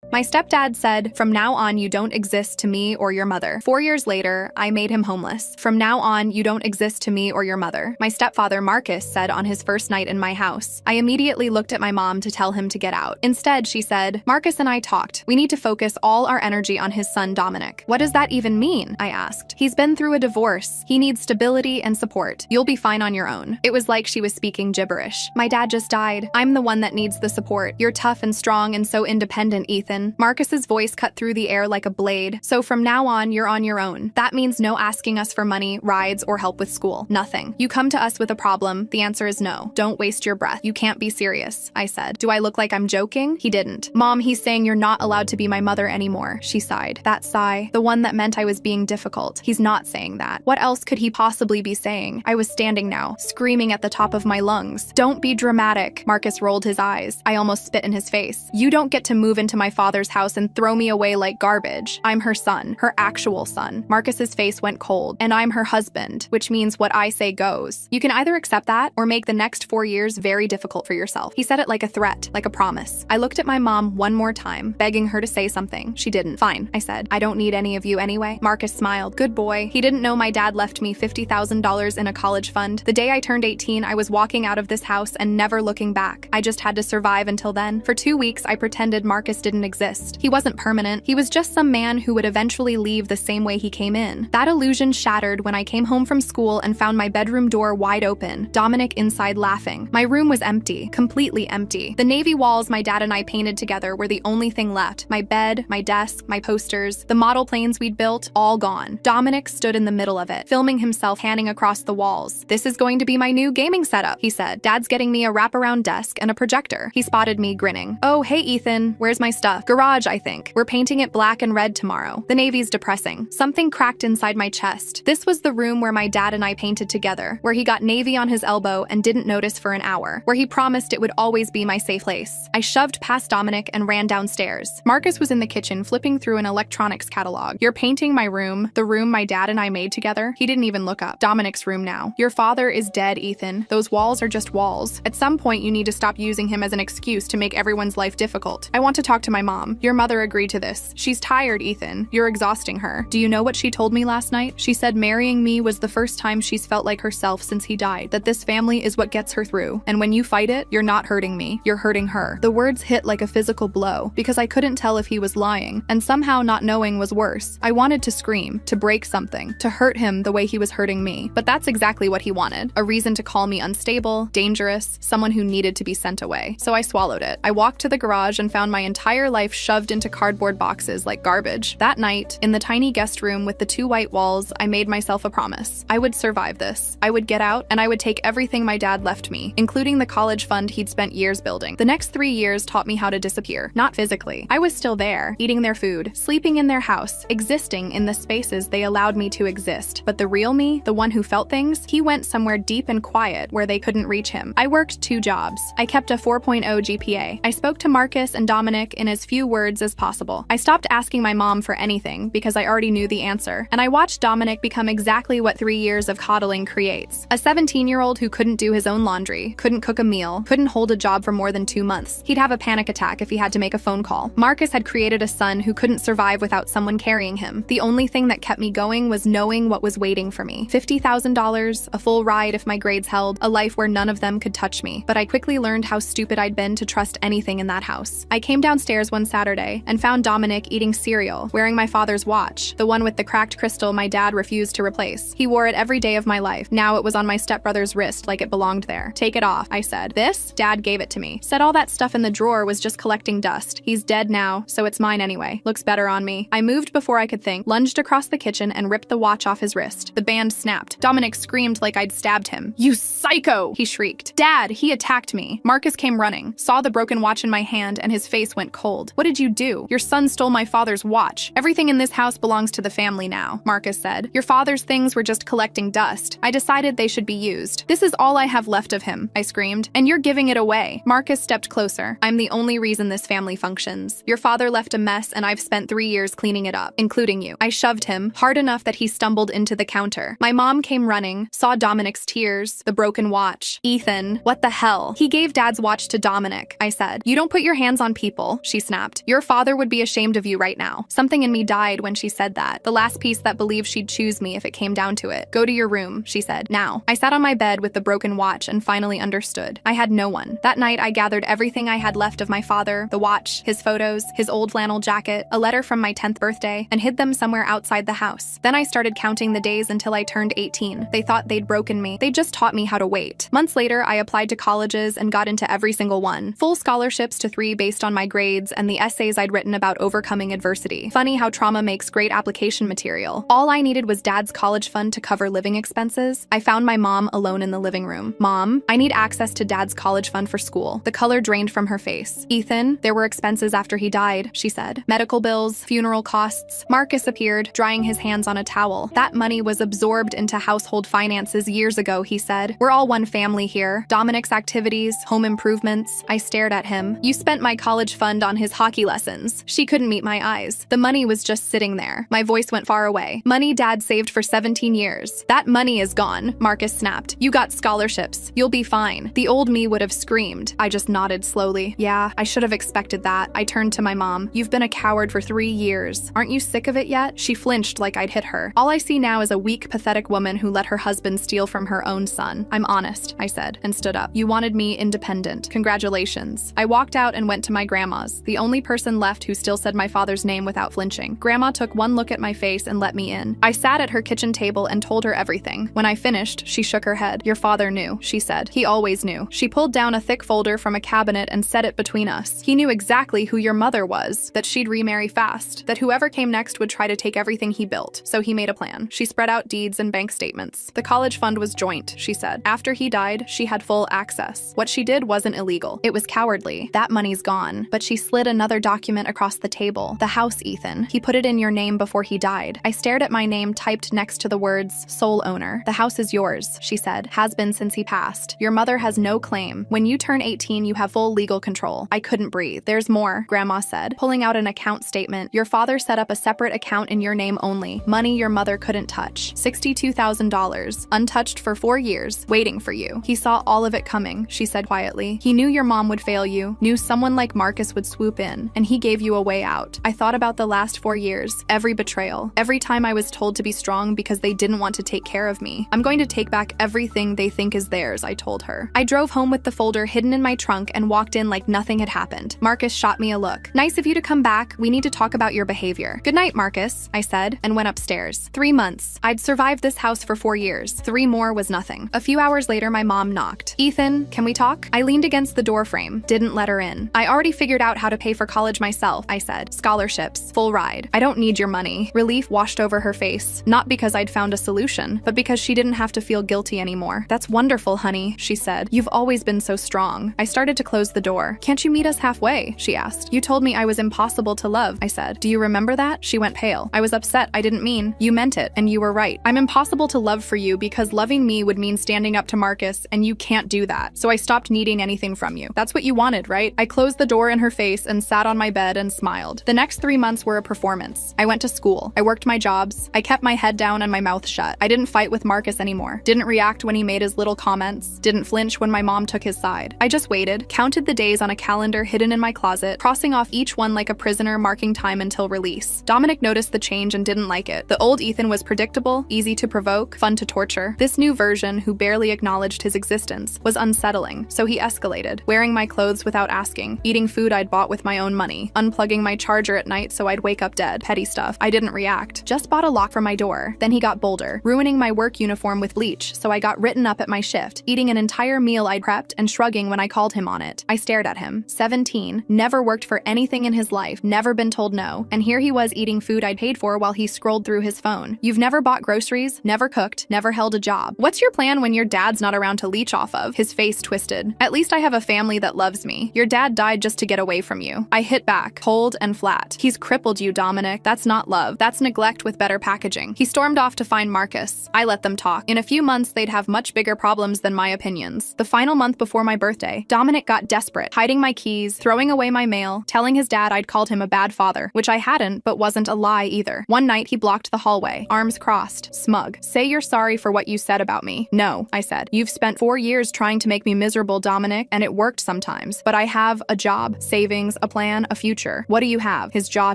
My stepdad said, "From now on, you don't exist to me or your mother." 4 years later, I made him homeless. "From now on, you don't exist to me or your mother," my stepfather Marcus said on his first night in my house. I immediately looked at my mom to tell him to get out. Instead, she said, "Marcus and I talked. We need to focus all our energy on his son Dominic." "What does that even mean?" I asked. "He's been through a divorce. He needs stability and support. You'll be fine on your own." It was like she was speaking gibberish. "My dad just died. I'm the one that needs the support. You're tough and strong and so independent, Ethan." Marcus's voice cut through the air like a blade. "So from now on, you're on your own. That means no asking us for money, rides, or help with school. Nothing. You come to us with a problem, the answer is no. Don't waste your breath. You can't be serious," I said. "Do I look like I'm joking?" He didn't. "Mom, he's saying you're not allowed to be my mother anymore," she sighed. That sigh, the one that meant I was being difficult. He's not saying that. What else could he possibly be saying? I was standing now, screaming at the top of my lungs. "Don't be dramatic." Marcus rolled his eyes. I almost spit in his face. "You don't get to move into my father's house and throw me away like garbage. I'm her son, her actual son." Marcus's face went cold. "And I'm her husband, which means what I say goes. You can either accept that or make the next 4 years very difficult for yourself." He said it like a threat, like a promise. I looked at my mom one more time, begging her to say something. She didn't. "Fine," I said. "I don't need any of you anyway." Marcus smiled. "Good boy." He didn't know my dad left me $50,000 in a college fund. The day I turned 18, I was walking out of this house and never looking back. I just had to survive until then. For 2 weeks, I pretended Marcus didn't exist. He wasn't permanent. He was just some man who would eventually leave the same way he came in. That illusion shattered when I came home from school and found my bedroom door wide open, Dominic inside laughing. My room was empty, completely empty. The navy walls my dad and I painted together were the only thing left. My bed, my desk, my posters, the model planes we'd built, all gone. Dominic stood in the middle of it, filming himself panning across the walls. "This is going to be my new gaming setup," he said. "Dad's getting me a wraparound desk and a projector." He spotted me grinning. "Oh, hey Ethan, where's my stuff?" "Garage, I think. We're painting it black and red tomorrow." The navy's depressing. Something cracked inside my chest. This was the room where my dad and I painted together, where he got navy on his elbow and didn't notice for an hour, where he promised it would always be my safe place. I shoved past Dominic and ran downstairs. Marcus was in the kitchen flipping through an electronics catalog. "You're painting my room, the room my dad and I made together?" He didn't even look up. "Dominic's room now." "Your father is dead, Ethan. Those walls are just walls. At some point, you need to stop using him as an excuse to make everyone's life difficult." "I want to talk to my mom." "Your mother agreed to this. She's tired, Ethan. You're exhausting her." "Do you know what she told me last night?" "She said marrying me was the first time she's felt like herself since he died, that this family is what gets her through. And when you fight it, you're not hurting me, you're hurting her." The words hit like a physical blow, because I couldn't tell if he was lying, and somehow not knowing was worse. I wanted to scream, to break something, to hurt him the way he was hurting me. But that's exactly what he wanted. A reason to call me unstable, dangerous, someone who needed to be sent away. So I swallowed it. I walked to the garage and found my entire life shoved into cardboard boxes like garbage. That night, in the tiny guest room with the 2 white walls, I made myself a promise. I would survive this. I would get out, and I would take everything my dad left me, including the college fund he'd spent years building. The next 3 years taught me how to disappear. Not physically. I was still there, eating their food, sleeping in their house, existing in the spaces they allowed me to exist. But the real me, the one who felt things, he went somewhere deep and quiet where they couldn't reach him. I worked 2 jobs. I kept a 4.0 GPA. I spoke to Marcus and Dominic in as few words as possible. I stopped asking my mom for anything because I already knew the answer. And I watched Dominic become exactly what 3 years of coddling creates. A 17-year-old who couldn't do his own laundry, couldn't cook a meal, couldn't hold a job for more than 2 months. He'd have a panic attack if he had to make a phone call. Marcus had created a son who couldn't survive without someone carrying him. The only thing that kept me going was knowing what was waiting for me. $50,000, a full ride if my grades held, a life where none of them could touch me. But I quickly learned how stupid I'd been to trust anything in that house. I came downstairs one Saturday and found Dominic eating cereal, wearing my father's watch, the one with the cracked crystal my dad refused to replace. He wore it every day of my life. Now it was on my stepbrother's wrist like it belonged there. "Take it off," I said. "This? Dad gave it to me. Said all that stuff in the drawer was just collecting dust. He's dead now, so it's mine anyway. Looks better on me." I moved before I could think, lunged across the kitchen and ripped the watch off his wrist. The band snapped. Dominic screamed like I'd stabbed him. "You psycho!" he shrieked. "Dad, he attacked me." Marcus came running, saw the broken watch in my hand, and his face went cold. "What did you do? Your son stole my father's watch. Everything in this house belongs to the family now," Marcus said. "Your father's things were just collecting dust. I decided they should be used. This is all I have left of him," I screamed. "And you're giving it away." Marcus stepped closer. "I'm the only reason this family functions. Your father left a mess and I've spent 3 years cleaning it up, including you." I shoved him, hard enough that he stumbled into the counter. My mom came running, saw Dominic's tears, the broken watch. "Ethan, what the hell?" "He gave Dad's watch to Dominic," I said. "You don't put your hands on people," she snapped. Your father would be ashamed of you right now. Something in me died when she said that. The last piece that believed she'd choose me if it came down to it. Go to your room, she said. Now. I sat on my bed with the broken watch and finally understood. I had no one. That night, I gathered everything I had left of my father, the watch, his photos, his old flannel jacket, a letter from my 10th birthday, and hid them somewhere outside the house. Then I started counting the days until I turned 18. They thought they'd broken me. They just taught me how to wait. Months later, I applied to colleges and got into every single one. Full scholarships to 3 based on my grades and the essays I'd written about overcoming adversity. Funny how trauma makes great application material. All I needed was Dad's college fund to cover living expenses. I found my mom alone in the living room. Mom, I need access to Dad's college fund for school. The color drained from her face. Ethan, there were expenses after he died, she said. Medical bills, funeral costs. Marcus appeared, drying his hands on a towel. That money was absorbed into household finances years ago, he said. We're all one family here. Dominic's activities, home improvements. I stared at him. You spent my college fund on his hockey lessons. She couldn't meet my eyes. The money was just sitting there. My voice went far away. Money Dad saved for 17 years. That money is gone, Marcus snapped. You got scholarships. You'll be fine. The old me would have screamed. I just nodded slowly. Yeah, I should have expected that. I turned to my mom. You've been a coward for 3 years. Aren't you sick of it yet? She flinched like I'd hit her. All I see now is a weak, pathetic woman who let her husband steal from her own son. I'm honest, I said, and stood up. You wanted me independent. Congratulations. I walked out and went to my grandma's, the only person left who still said my father's name without flinching. Grandma took one look at my face and let me in. I sat at her kitchen table and told her everything. When I finished, she shook her head. Your father knew, she said. He always knew. She pulled down a thick folder from a cabinet and set it between us. He knew exactly who your mother was, that she'd remarry fast, that whoever came next would try to take everything he built. So he made a plan. She spread out deeds and bank statements. The college fund was joint, she said. After he died, she had full access. What she did wasn't illegal. It was cowardly. That money's gone. But she slid another document across the table. The house, Ethan. He put it in your name before he died. I stared at my name typed next to the words, sole owner. The house is yours, she said. Has been since he passed. Your mother has no claim. When you turn 18, you have full legal control. I couldn't breathe. There's more, Grandma said, pulling out an account statement. Your father set up a separate account in your name only. Money your mother couldn't touch. $62,000. Untouched for 4 years. Waiting for you. He saw all of it coming, she said quietly. He knew your mom would fail you. Knew someone like Marcus would swoop in. And he gave you a way out. I thought about the last 4 years. Every betrayal. Every time I was told to be strong because they didn't want to take care of me. I'm going to take back everything they think is theirs, I told her. I drove home with the folder hidden in my trunk and walked in like nothing had happened. Marcus shot me a look. Nice of you to come back. We need to talk about your behavior. Good night, Marcus, I said, and went upstairs. 3 months. I'd survived this house for 4 years. 3 more was nothing. A few hours later, my mom knocked. Ethan, can we talk? I leaned against the door frame. Didn't let her in. I already figured out how to pay for college myself, I said. Scholarships. Full ride. I don't need your money. Relief washed over her face. Not because I'd found a solution, but because she didn't have to feel guilty anymore. That's wonderful, honey, she said. You've always been so strong. I started to close the door. Can't you meet us halfway? She asked. You told me I was impossible to love, I said. Do you remember that? She went pale. I was upset. I didn't mean. You meant it, and you were right. I'm impossible to love for you because loving me would mean standing up to Marcus, and you can't do that. So I stopped needing anything from you. That's what you wanted, right? I closed the door in her face and sat on my bed and smiled. The next 3 months were a performance. I went to school. I worked my jobs. I kept my head down and my mouth shut. I didn't fight with Marcus anymore. Didn't react when he made his little comments. Didn't flinch when my mom took his side. I just waited, counted the days on a calendar hidden in my closet, crossing off each one like a prisoner marking time until release. Dominic noticed the change and didn't like it. The old Ethan was predictable, easy to provoke, fun to torture. This new version, who barely acknowledged his existence, was unsettling, so he escalated, wearing my clothes without asking, eating food I'd bought with my own money, unplugging my charger at night so I'd wake up dead. Petty stuff. I didn't react. Just bought a lock for my door. Then he got bolder, ruining my work uniform with bleach, so I got written up at my shift, eating an entire meal I'd prepped and shrugging when I called him on it. I stared at him. 17, never worked for anything in his life, never been told no, and here he was eating food I'd paid for while he scrolled through his phone. You've never bought groceries, never cooked, never held a job. What's your plan when your dad's not around to leech off of? His face twisted. At least I have a family that loves me. Your dad died just to get away from you. I hit back, cold and flat. He's crippled you, Dominic. That's not love. That's neglect with better packaging. He stormed off to find Marcus. I let them talk. In a few months, they'd have much bigger problems than my opinions. The final month before my birthday, Dominic got desperate, hiding my keys, throwing away my mail, telling his dad I'd called him a bad father, which I hadn't, but wasn't a lie either. One night, he blocked the hallway, arms crossed, smug. Say you're sorry for what you said about me. No, I said. You've spent 4 years trying to make me miserable, Dominic, and it worked sometimes. But I have a job, savings, things, a plan, a future. What do you have? His jaw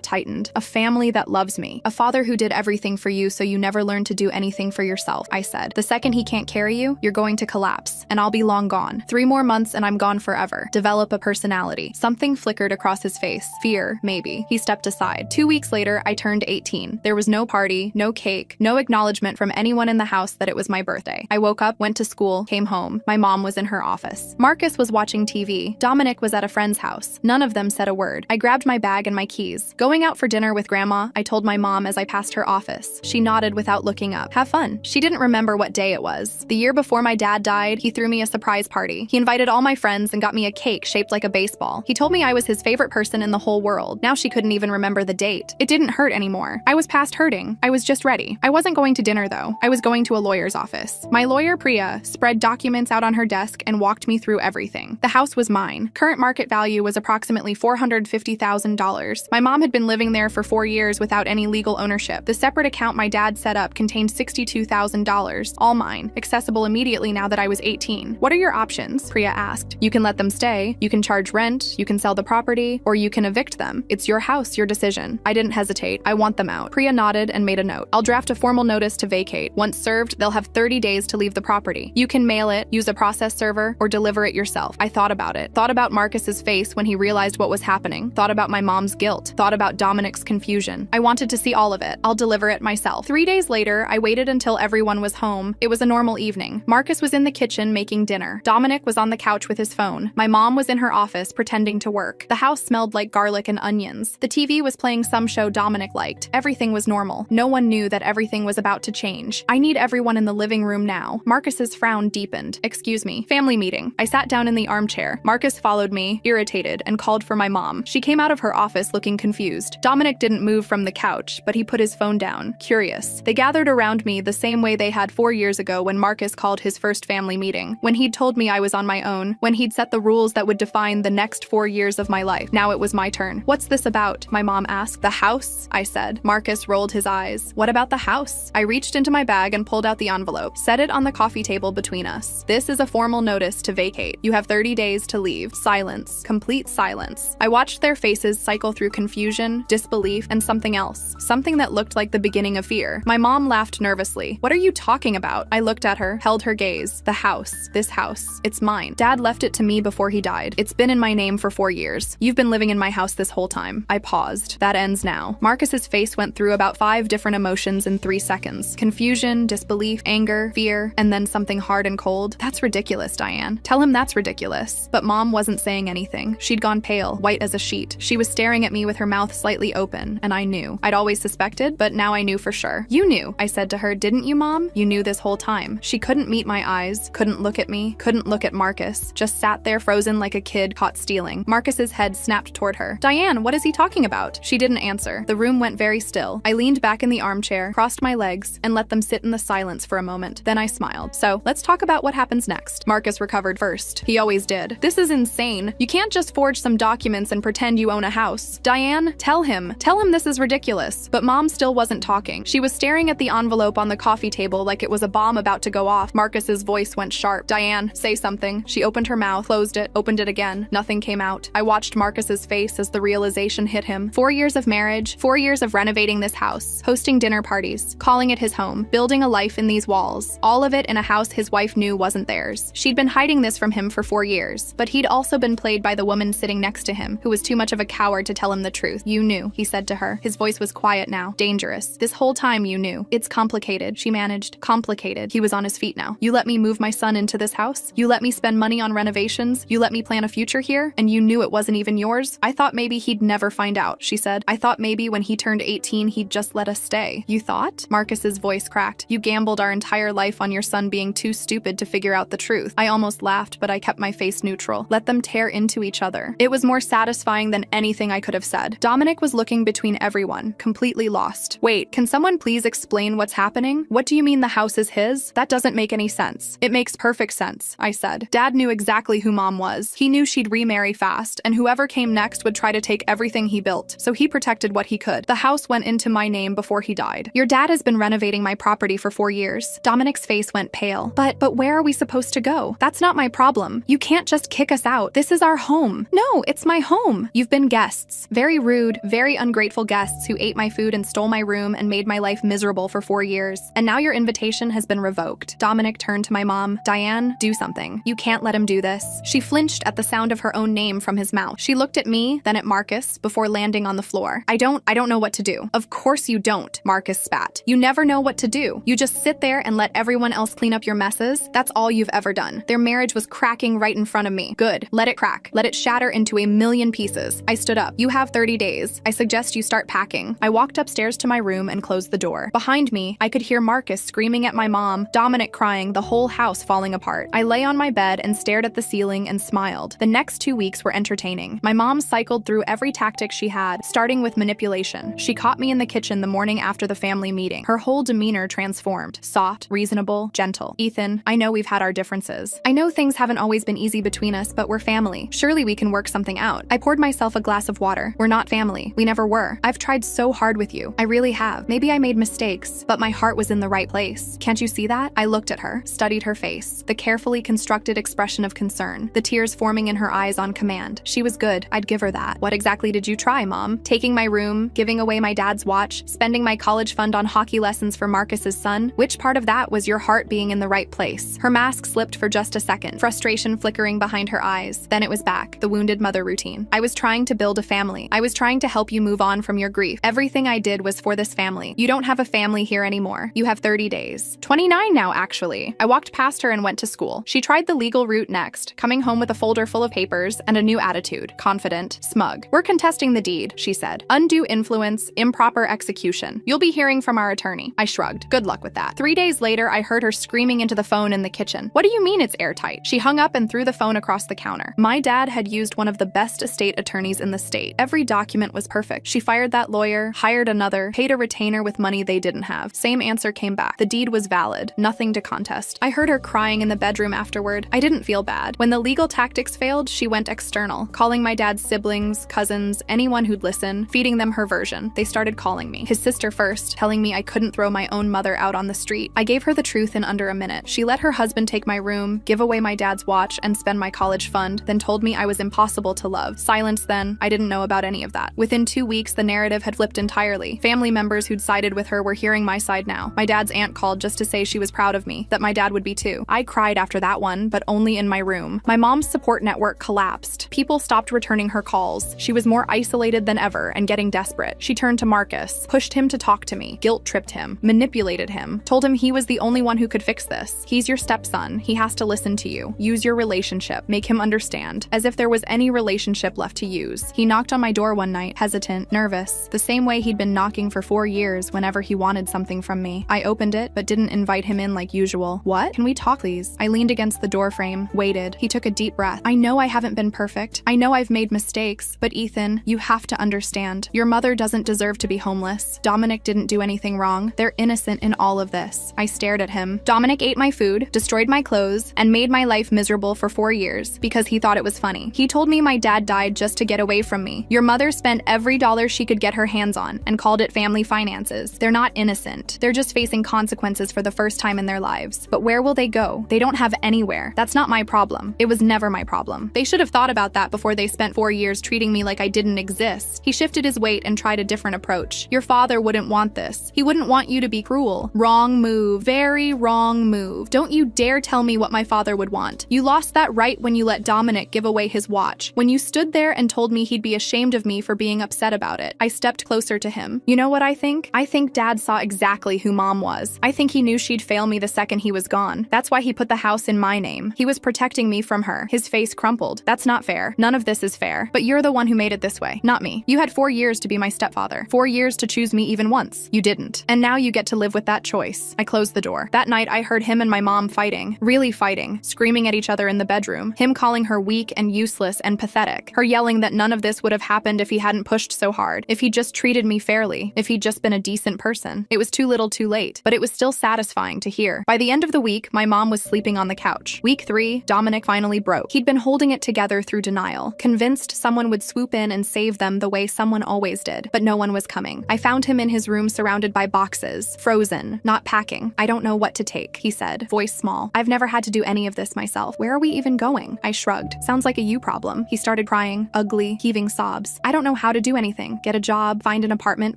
tightened. A family that loves me. A father who did everything for you so you never learned to do anything for yourself, I said. The second he can't carry you, you're going to collapse, and I'll be long gone. 3 more months and I'm gone forever. Develop a personality. Something flickered across his face. Fear, maybe. He stepped aside. 2 weeks later, I turned 18. There was no party, no cake, no acknowledgement from anyone in the house that it was my birthday. I woke up, went to school, came home. My mom was in her office. Marcus was watching TV. Dominic was at a friend's house. None of them said a word. I grabbed my bag and my keys. Going out for dinner with Grandma, I told my mom as I passed her office. She nodded without looking up. Have fun. She didn't remember what day it was. The year before my dad died, he threw me a surprise party. He invited all my friends and got me a cake shaped like a baseball. He told me I was his favorite person in the whole world. Now she couldn't even remember the date. It didn't hurt anymore. I was past hurting. I was just ready. I wasn't going to dinner though. I was going to a lawyer's office. My lawyer, Priya, spread documents out on her desk and walked me through everything. The house was mine. Current market value was approximately $450,000. My mom had been living there for 4 years without any legal ownership. The separate account my dad set up contained $62,000, all mine, accessible immediately now that I was 18. What are your options? Priya asked. You can let them stay, you can charge rent, you can sell the property, or you can evict them. It's your house, your decision. I didn't hesitate. I want them out. Priya nodded and made a note. I'll draft a formal notice to vacate. Once served, they'll have 30 days to leave the property. You can mail it, use a process server, or deliver it yourself. I thought about it. Thought about Marcus's face when he realized what was happening. Thought about my mom's guilt. Thought about Dominic's confusion. I wanted to see all of it. I'll deliver it myself. 3 days later, I waited until everyone was home. It was a normal evening. Marcus was in the kitchen making dinner. Dominic was on the couch with his phone. My mom was in her office pretending to work. The house smelled like garlic and onions. The TV was playing some show Dominic liked. Everything was normal. No one knew that everything was about to change. I need everyone in the living room now. Marcus's frown deepened. Excuse me. Family meeting. I sat down in the armchair. Marcus followed me, irritated, and called for my mom. She came out of her office looking confused. Dominic didn't move from the couch, but he put his phone down, curious. They gathered around me the same way they had 4 years ago when Marcus called his first family meeting, when he'd told me I was on my own, when he'd set the rules that would define the next 4 years of my life. Now it was my turn. What's this about? My mom asked. The house, I said. Marcus rolled his eyes. What about the house? I reached into my bag and pulled out the envelope. Set it on the coffee table between us. This is a formal notice to vacate. You have 30 days to leave. Silence. Complete silence. I watched their faces cycle through confusion, disbelief, and something else. Something that looked like the beginning of fear. My mom laughed nervously. What are you talking about? I looked at her, held her gaze. The house. This house. It's mine. Dad left it to me before he died. It's been in my name for 4 years. You've been living in my house this whole time. I paused. That ends now. Marcus's face went through about 5 different emotions in 3 seconds. Confusion, disbelief, anger, fear, and then something hard and cold. That's ridiculous, Diane. Tell him that's ridiculous. But Mom wasn't saying anything. She'd gone pale, white as a sheet. She was staring at me with her mouth slightly open, and I knew. I'd always suspected, but now I knew for sure. You knew, I said to her, didn't you, Mom? You knew this whole time. She couldn't meet my eyes, couldn't look at me, couldn't look at Marcus, just sat there frozen like a kid caught stealing. Marcus's head snapped toward her. Diane, what is he talking about? She didn't answer. The room went very still. I leaned back in the armchair, crossed my legs, and let them sit in the silence for a moment. Then I smiled. So, let's talk about what happens next. Marcus recovered first. He always did. This is insane. You can't just forge some documents and pretend you own a house. Diane, tell him. Tell him this is ridiculous. But Mom still wasn't talking. She was staring at the envelope on the coffee table like it was a bomb about to go off. Marcus's voice went sharp. Diane, say something. She opened her mouth, closed it, opened it again. Nothing came out. I watched Marcus's face as the realization hit him. 4 years of marriage, 4 years of renovating this house, hosting dinner parties, calling it his home, building a life in these walls. All of it in a house his wife knew wasn't theirs. She'd been hiding this from him for 4 years, but he'd also been played by the woman sitting next to him, who was too much of a coward to tell him the truth. You knew, he said to her. His voice was quiet now, dangerous. This whole time you knew. It's complicated, she managed. Complicated. He was on his feet now. You let me move my son into this house? You let me spend money on renovations? You let me plan a future here? And you knew it wasn't even yours? I thought maybe he'd never find out, she said. I thought maybe when he turned 18 he'd just let us stay. You thought? Marcus's voice cracked. You gambled our entire life on your son being too stupid to figure out the truth. I almost laughed, but I kept my face neutral. Let them tear into each other. It was more satisfying than anything I could have said. Dominic was looking between everyone, completely lost. Wait, can someone please explain what's happening? What do you mean the house is his? That doesn't make any sense. It makes perfect sense, I said. Dad knew exactly who Mom was. He knew she'd remarry fast, and whoever came next would try to take everything he built, so he protected what he could. The house went into my name before he died. Your dad has been renovating my property for 4 years. Dominic's face went pale. But where are we supposed to go? That's not my problem. You can't just kick us out. This is our home. No, it's my home. You've been guests. Very rude, very ungrateful guests who ate my food and stole my room and made my life miserable for 4 years. And now your invitation has been revoked. Dominic turned to my mom. Diane, do something. You can't let him do this. She flinched at the sound of her own name from his mouth. She looked at me, then at Marcus, before landing on the floor. I don't know what to do. Of course you don't, Marcus spat. You never know what to do. You just sit there and let everyone else clean up your messes. That's all you've ever done. Their marriage was cracking right in front of me. Good. Let it crack. Let it shatter into a million pieces. I stood up. You have 30 days. I suggest you start packing. I walked upstairs to my room and closed the door. Behind me, I could hear Marcus screaming at my mom, Dominic crying, the whole house falling apart. I lay on my bed and stared at the ceiling and smiled. The next 2 weeks were entertaining. My mom cycled through every tactic she had, starting with manipulation. She caught me in the kitchen the morning after the family meeting. Her whole demeanor transformed. Soft, reasonable, gentle. Ethan, I know we've had our differences. I know things haven't always been easy between us, but we're family. Surely we can work something out. I poured myself a glass of water. We're not family. We never were. I've tried so hard with you. I really have. Maybe I made mistakes, but my heart was in the right place. Can't you see that? I looked at her, studied her face, the carefully constructed expression of concern, the tears forming in her eyes on command. She was good. I'd give her that. What exactly did you try, Mom? Taking my room, giving away my dad's watch, spending my college fund on hockey lessons for Marcus's son? Which part of that was your heart being in the right place? Her mask slipped for just a second, frustration flickering behind her eyes. Then it was back, the wounded mother routine. I was trying to build a family. I was trying to help you move on from your grief. Everything I did was for this family. You don't have a family here anymore. You have 30 days. 29 now, actually. I walked past her and went to school. She tried the legal route next, coming home with a folder full of papers and a new attitude, confident, smug. We're contesting the deed, she said. Undue influence, improper execution. You'll be hearing from our attorney. I shrugged. Good luck with that. 3 days later, I heard her screaming into the phone in the kitchen. What do you mean it's airtight? She hung up and threw the phone across the counter. My dad had used one of the best estate attorneys in the state. Every document was perfect. She fired that lawyer, hired another, paid a retainer with money they didn't have. Same answer came back. The deed was valid. Nothing to contest. I heard her crying in the bedroom afterward. I didn't feel bad. When the legal tactics failed, she went external, calling my dad's siblings, cousins, anyone who'd listen, feeding them her version. They started calling me. His sister first, telling me I couldn't throw my own mother out on the street. I gave her the truth in under a minute. She let her husband take my room, give away my dad's watch, and spend my college fund, then told me I was impossible to love. Silence then. I didn't know about any of that. Within 2 weeks, the narrative had flipped entirely. Family members who'd sided with her were hearing my side now. My dad's aunt called just to say she was proud of me, that my dad would be too. I cried after that one, but only in my room. My mom's support network collapsed. People stopped returning her calls. She was more isolated than ever and getting desperate. She turned to Marcus, pushed him to talk to me, guilt-tripped him, manipulated him, told him he was the only one who could fix this. He's your stepson. He has to listen to you. Use your relationship. Make him understand. As if there was any relationship left to use. He knocked on my door one night, hesitant, nervous, the same way he'd been knocking for 4 years whenever he wanted something from me. I opened it, but didn't invite him in like usual. What? Can we talk, please? I leaned against the door frame, waited. He took a deep breath. I know I haven't been perfect. I know I've made mistakes, but Ethan, you have to understand. Your mother doesn't deserve to be homeless. Dominic didn't do anything wrong. They're innocent in all of this. I stared at him. Dominic ate my food, destroyed my clothes, and made my life miserable for 4 years because he thought it was funny. He told me my dad died just to get away from me. Your mother spent every dollar she could get her hands on and called it family finances. They're not innocent. They're just facing consequences for the first time in their lives. But where will they go? They don't have anywhere. That's not my problem. It was never my problem. They should have thought about that before they spent 4 years treating me like I didn't exist. He shifted his weight and tried a different approach. Your father wouldn't want this. He wouldn't want you to be cruel. Wrong move. Very wrong move. Don't you dare tell me what my father would want. You lost that right when you let Dominic give away his watch. When you stood there and told me he'd be ashamed of me for being upset about it. I stepped closer to him. You know what I think? I think Dad saw exactly who Mom was. I think he knew she'd fail me the second he was gone. That's why he put the house in my name. He was protecting me from her. His face crumpled. That's not fair. None of this is fair. But you're the one who made it this way, not me. You had 4 years to be my stepfather. 4 years to choose me even once. You didn't. And now you get to live with that choice. I closed the door. That night I heard him and my mom fighting. Really fighting. Screaming at each other in the bedroom. Him calling her weak and useless and pathetic. Her yelling that none of this would have happened if he hadn't pushed so hard. If he'd just treated me fairly. If he'd just been a decent person. It was too little too late. But it was still satisfying to hear. By the end of the week, my mom was sleeping on the couch. Week 3, Dominic finally broke. He'd been holding it together through denial. Convinced someone would swoop in and save them the way someone always did. But no one was coming. I found him in his room surrounded by boxes. Frozen. Not packing. I don't know what to take, he said, voice small. I've never had to do any of this myself. Where are we even going? I shrugged. Sounds like a you problem. He started started crying, ugly, heaving sobs. I don't know how to do anything. Get a job, find an apartment,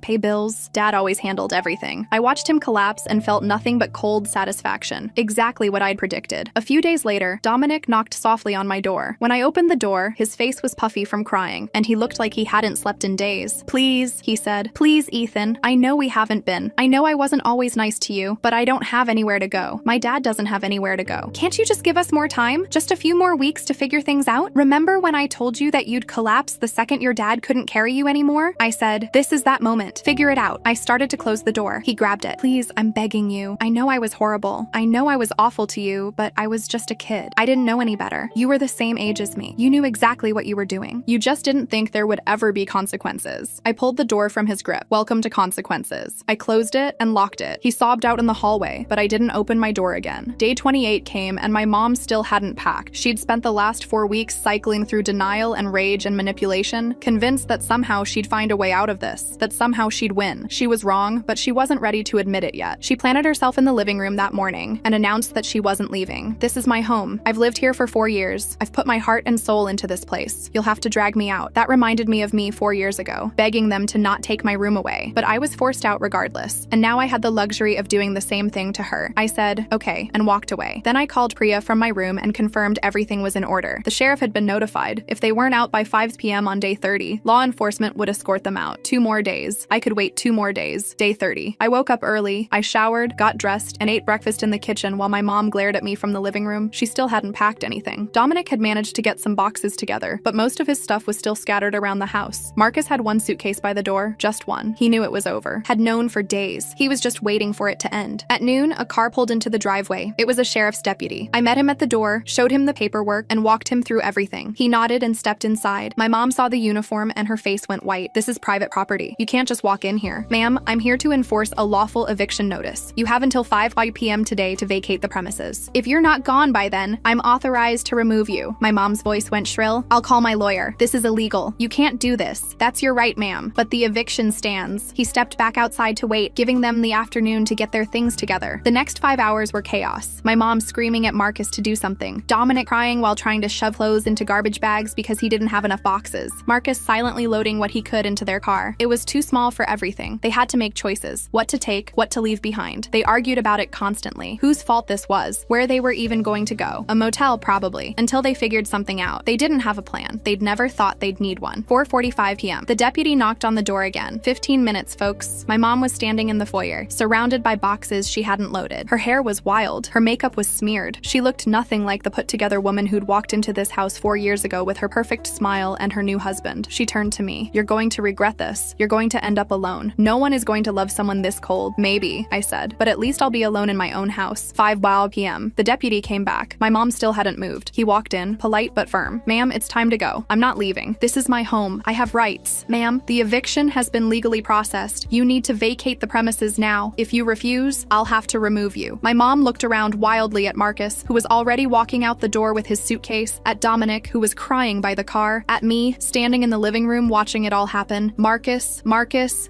pay bills. Dad always handled everything. I watched him collapse and felt nothing but cold satisfaction. Exactly what I'd predicted. A few days later, Dominic knocked softly on my door. When I opened the door, his face was puffy from crying, and he looked like he hadn't slept in days. "Please," he said. "Please, Ethan. I know we haven't been. I know I wasn't always nice to you, but I don't have anywhere to go. My dad doesn't have anywhere to go. Can't you just give us more time? Just a few more weeks to figure things out? Remember when I told you that you'd collapse the second your dad couldn't carry you anymore?" I said, "This is that moment. Figure it out." I started to close the door. He grabbed it. "Please, I'm begging you. I know I was horrible. I know I was awful to you, but I was just a kid. I didn't know any better. You were the same age as me. You knew exactly what you were doing. You just didn't think there would ever be consequences." I pulled the door from his grip. "Welcome to consequences." I closed it and locked it. He sobbed out in the hallway, but I didn't open my door again. Day 28 came, and my mom still hadn't packed. She'd spent the last 4 weeks cycling through denial and rage and manipulation, convinced that somehow she'd find a way out of this, that somehow she'd win. She was wrong, but she wasn't ready to admit it yet. She planted herself in the living room that morning and announced that she wasn't leaving. "This is my home. I've lived here for 4 years. I've put my heart and soul into this place. You'll have to drag me out." That reminded me of me 4 years ago, begging them to not take my room away, but I was forced out regardless, and now I had the luxury of doing the same thing to her. I said, "Okay," and walked away. Then I called Priya from my room and confirmed everything was in order. The sheriff had been notified. If they weren't out by 5 p.m. on day 30, law enforcement would escort them out. 2 more days. I could wait 2 more days. Day 30. I woke up early. I showered, got dressed, and ate breakfast in the kitchen while my mom glared at me from the living room. She still hadn't packed anything. Dominic had managed to get some boxes together, but most of his stuff was still scattered around the house. Marcus had 1 suitcase by the door, just one. He knew it was over. Had known for days. He was just waiting for it to end. At noon, a car pulled into the driveway. It was a sheriff's deputy. I met him at the door, showed him the paperwork, and walked him through everything. He nodded and stepped inside. My mom saw the uniform and her face went white. "This is private property. You can't just walk in here." "Ma'am, I'm here to enforce a lawful eviction notice. You have until 5 p.m. today to vacate the premises. If you're not gone by then, I'm authorized to remove you." My mom's voice went shrill. "I'll call my lawyer. This is illegal. You can't do this." "That's your right, ma'am. But the eviction stands." He stepped back outside to wait, giving them the afternoon to get their things together. The next 5 hours were chaos. My mom screaming at Marcus to do something. Dominic crying while trying to shove clothes into garbage bags because he didn't have enough boxes. Marcus silently loading what he could into their car. It was too small for everything. They had to make choices. What to take, what to leave behind. They argued about it constantly. Whose fault this was, where they were even going to go. A motel, probably, until they figured something out. They didn't have a plan. They'd never thought they'd need one. 4:45 p.m. The deputy knocked on the door again. 15 minutes, folks. My mom was standing in the foyer, surrounded by boxes she hadn't loaded. Her hair was wild. Her makeup was smeared. She looked nothing like the put-together woman who'd walked into this house 4 years ago with her perfect smile and her new husband. She turned to me. "You're going to regret this. You're going to end up alone. No one is going to love someone this cold." "Maybe," I said, "but at least I'll be alone in my own house." 5 p.m. The deputy came back. My mom still hadn't moved. He walked in, polite but firm. "Ma'am, it's time to go. I'm not leaving. This is my home. I have rights." "Ma'am, the eviction has been legally processed. You need to vacate the premises now. If you refuse, I'll have to remove you." My mom looked around wildly at Marcus, who was already walking out the door with his suitcase, at Dominic, who was crying by the car, at me, standing in the living room watching it all happen. Marcus,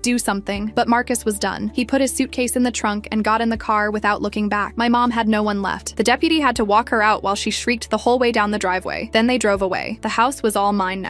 do something." But Marcus was done. He put his suitcase in the trunk and got in the car without looking back. My mom had no one left. The deputy had to walk her out while she shrieked the whole way down the driveway. Then they drove away. The house was all mine now.